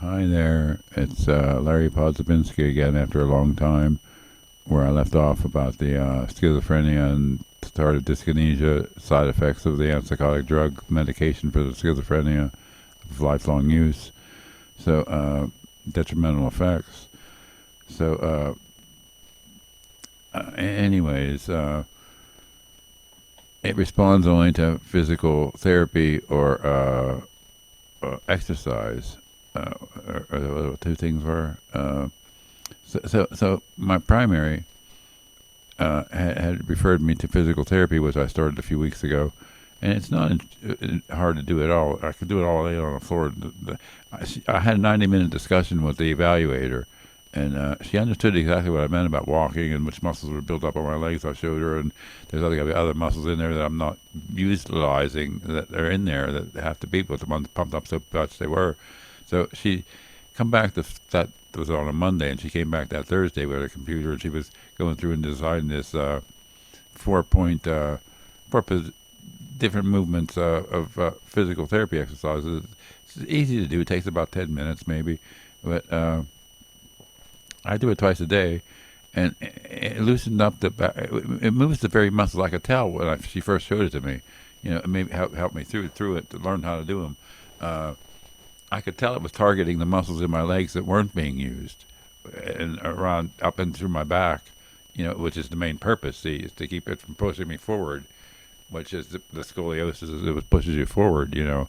Hi there, it's Larry Podzabinski again after a long time, where I left off about the schizophrenia and tardive dyskinesia side effects of the antipsychotic drug medication for the schizophrenia of lifelong use. So, detrimental effects. So, anyways, it responds only to physical therapy or exercise. Or two things were. So my primary had referred me to physical therapy, which I started a few weeks ago, and it's not hard to do at all. I could do it all day on the floor. I had a 90-minute discussion with the evaluator, and she understood exactly what I meant about walking and which muscles were built up on my legs. I showed her, and there's other muscles in there that I'm not utilizing that are in there that have to be with them pumped up so much they were. So she come back that was on a Monday, and she came back that Thursday with her computer, and she was going through and designing this four different movements of physical therapy exercises. It's easy to do. It takes about 10 minutes maybe, but I do it twice a day, and it loosened up the back. It moves the very muscles I could tell when she first showed it to me. It maybe helped me through it to learn how to do them. I could tell it was targeting the muscles in my legs that weren't being used, and around up and through my back, which is the main purpose. See, is to keep it from pushing me forward, which is the scoliosis. It pushes you forward, or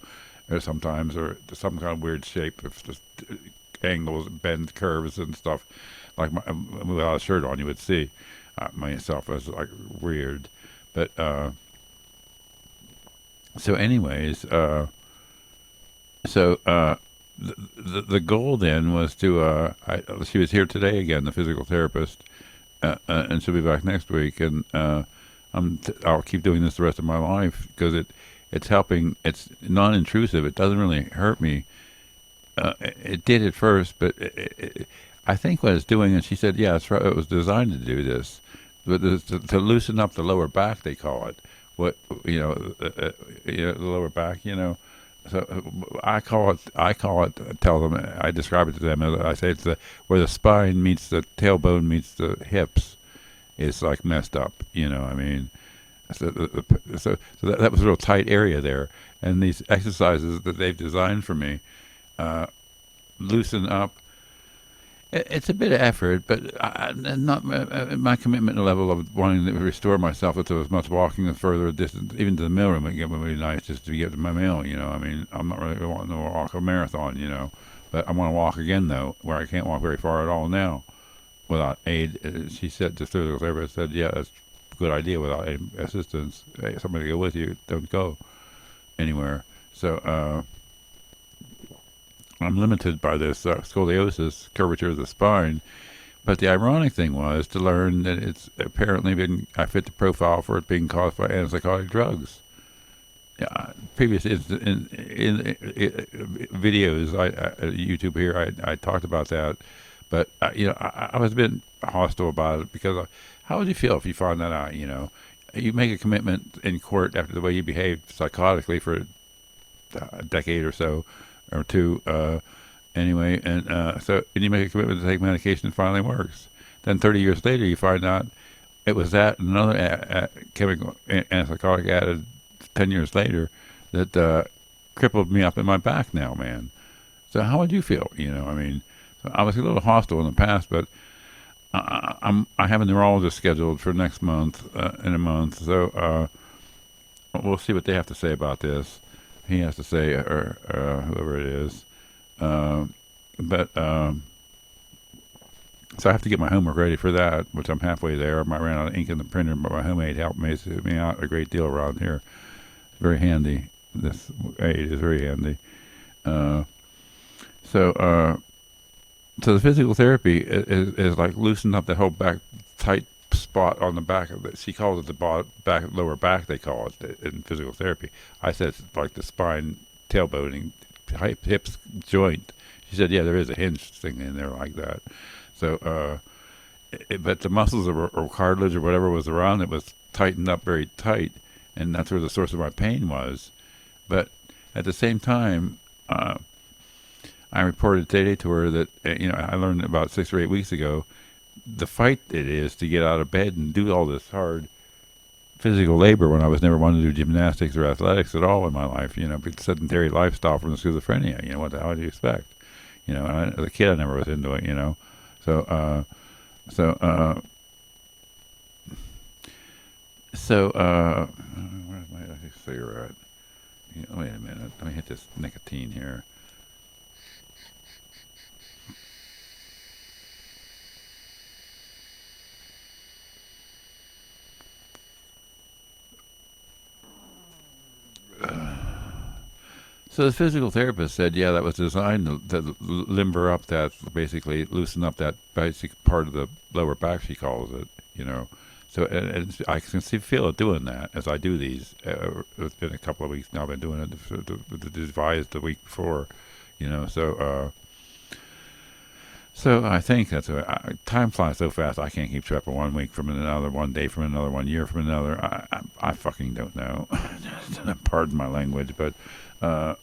sometimes, or some kind of weird shape of just angles, bend, curves, and stuff. Like without a shirt on, you would see myself as like weird, but so anyways. So the goal then was to she was here today again, the physical therapist, and she'll be back next week, and I'll keep doing this the rest of my life because it's helping. It's non-intrusive. It doesn't really hurt me. It did at first, but I think what it's doing, and she said, yeah, it's right, it was designed to do this, but to loosen up the lower back, they call it. What the lower back, So I call it. Tell them. I describe it to them. I say it's where the spine meets the tailbone meets the hips. It's like messed up. I mean, so that was a real tight area there. And these exercises that they've designed for me loosen up. It's a bit of effort, but not my commitment level of wanting to restore myself to as much walking as further distance, even to the mailroom. It would be nice just to get to my mail. I mean, I'm not really wanting to walk a marathon. But I want to walk again though, where I can't walk very far at all now, without aid. She said, the physical therapist said, yeah, that's a good idea without assistance. Hey, somebody to go with you, don't go anywhere. So. I'm limited by this scoliosis, curvature of the spine. But the ironic thing was to learn that it's apparently I fit the profile for it being caused by antipsychotic drugs. Previous in videos, YouTube here, I talked about that. But, I was a bit hostile about it because how would you feel if you found that out, You make a commitment in court after the way you behaved psychotically for a decade or so, or two, anyway, and and you make a commitment to take medication and finally works. Then 30 years later, you find out it was that and another chemical antipsychotic added 10 years later that crippled me up in my back now, man. So how would you feel? I mean, so I was a little hostile in the past, but I have a neurologist scheduled for next month, in a month, so we'll see what they have to say about this. He has to say, or whoever it is. But so I have to get my homework ready for that, which I'm halfway there. I ran out of ink in the printer, but my homemade helped me out a great deal around here. It's very handy. This aid is very handy. So the physical therapy is like loosening up the whole back tight spot on the back of it. She calls it the lower back. They call it in physical therapy. I said it's like the spine, tailboning, hips joint. She said, yeah, there is a hinge thing in there like that. So, but the muscles or cartilage or whatever was around it was tightened up very tight, and that's where the source of my pain was. But at the same time, I reported today to her that I learned about 6 or 8 weeks ago the fight it is to get out of bed and do all this hard physical labor when I was never wanting to do gymnastics or athletics at all in my life. Sedentary lifestyle from the schizophrenia. What the hell do you expect? And as a kid, I never was into it. So where's my cigarette? Wait a minute. Let me hit this nicotine here. So the physical therapist said, yeah, that was designed to limber up basically loosen up that basic part of the lower back, she calls it, So and I can feel it doing that as I do these. It's been a couple of weeks now. I've been doing it. The device the week before, So I think that's time flies so fast. I can't keep track of 1 week from another, 1 day from another, 1 year from another. I fucking don't know. Pardon my language, but so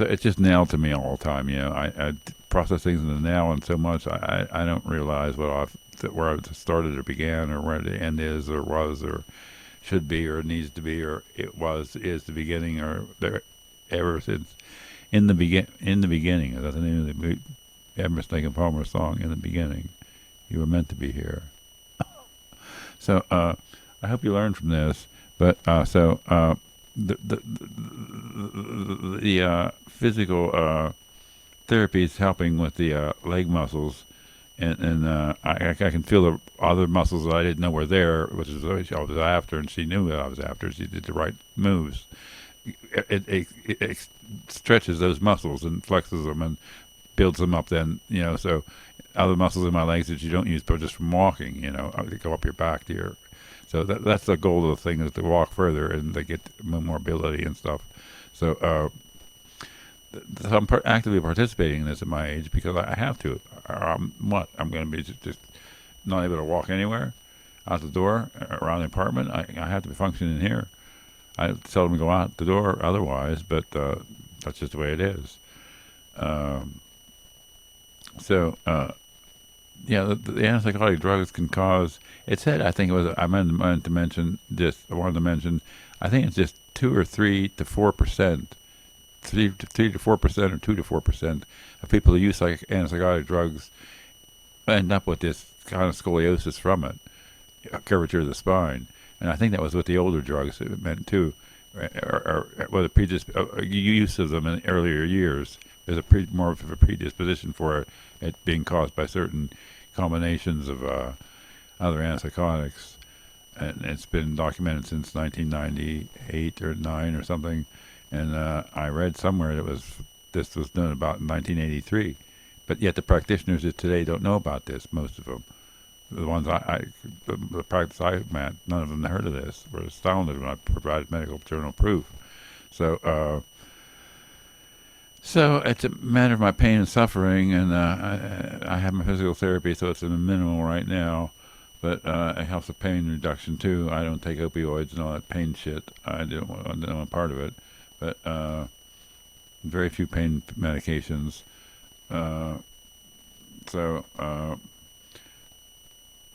it's just nailed to me all the time. I process things in the now, and so much I don't realize where I started or began, or where the end is, or was, or should be, or needs to be, or is the beginning, or there ever since. In the beginning, that's the name of the Emerson, Lake and Palmer song. In the beginning, you were meant to be here. So I hope you learned from this. But the physical therapy is helping with the leg muscles, and I can feel the other muscles that I didn't know were there, which is what I was after, and she knew what I was after. She did the right moves. It stretches those muscles and flexes them and builds them up. Then so other muscles in my legs that you don't use, but just from walking, they go up your back to your. So that's the goal of the thing, is to walk further and they get more ability and stuff. So I'm actively participating in this at my age because I have to. I'm going to be just not able to walk anywhere, out the door, around the apartment. I have to be functioning here. I seldom go out the door otherwise, but that's just the way it is. The antipsychotic drugs can cause. It said, I think it was. I meant to mention this. I wanted to mention. I think it's just 2 or 3 to 4%, 3 to 4%, or 2 to 4% of people who use antipsychotic drugs end up with this kind of scoliosis from it, curvature of the spine. And I think that was with the older drugs it meant too, or the use of them in earlier years. There's more of a predisposition for it being caused by certain combinations of other antipsychotics, and it's been documented since 1998 or 9 or something. And I read somewhere this was done about in 1983, but yet the practitioners of today don't know about this. Most of them. The ones the practice I met, none of them heard of this. Were astounded when I provided medical journal proof. So it's a matter of my pain and suffering, and I have my physical therapy, so it's in the minimal right now. But it helps with pain reduction too. I don't take opioids and all that pain shit. I don't want part of it. But very few pain medications.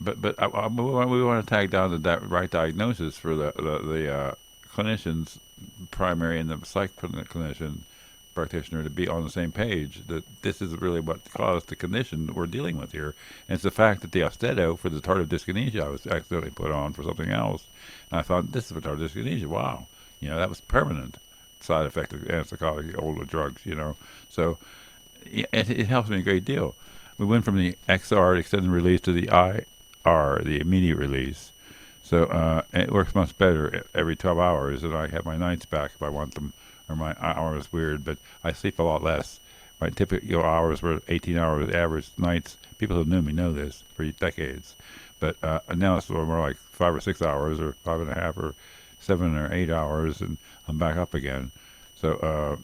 But we want to tag down the right diagnosis for the clinicians, primary and the psych clinician practitioner, to be on the same page that this is really what caused the condition that we're dealing with here. And it's the fact that the Austedo for the tardive dyskinesia I was accidentally put on for something else, and I thought, this is for tardive dyskinesia. Wow, that was permanent side effect of antipsychotic older drugs. So it helps me a great deal. We went from the XR extended release to the IR, the immediate release. So it works much better every 12 hours, and I have my nights back if I want them, or my hours weird, but I sleep a lot less. My typical hours were 18 hours average nights. People who knew me know this for decades. But now it's more like 5 or 6 hours, or 5.5, or 7 or 8 hours, and I'm back up again. So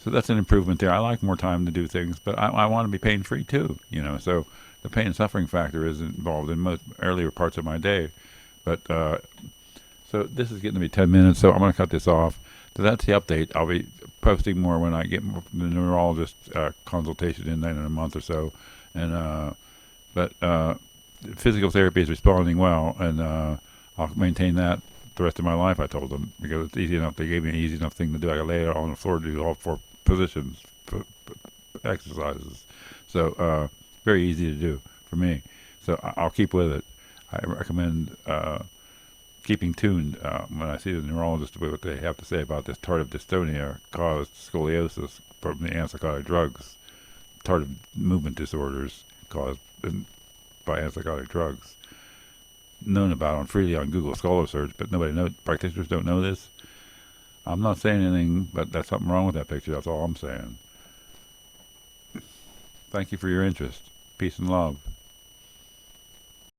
that's an improvement there. I like more time to do things, but I want to be pain-free too, So the pain and suffering factor is involved in most earlier parts of my day. But so this is getting to be 10 minutes, so I'm going to cut this off. So that's the update. I'll be posting more when I get the neurologist consultation in a month or so, and but physical therapy is responding well, and I'll maintain that the rest of my life. I told them, because it's easy enough. They gave me an easy enough thing to do. I could lay it on the floor to do all 4 positions, exercises. So very easy to do for me. So I'll keep with it. I recommend keeping tuned when I see the neurologist about what they have to say about this tardive dystonia caused scoliosis from the antipsychotic drugs, tardive movement disorders caused by antipsychotic drugs. Known about freely on Google Scholar Search, but practitioners don't know this. I'm not saying anything, but there's something wrong with that picture. That's all I'm saying. Thank you for your interest. Peace and love.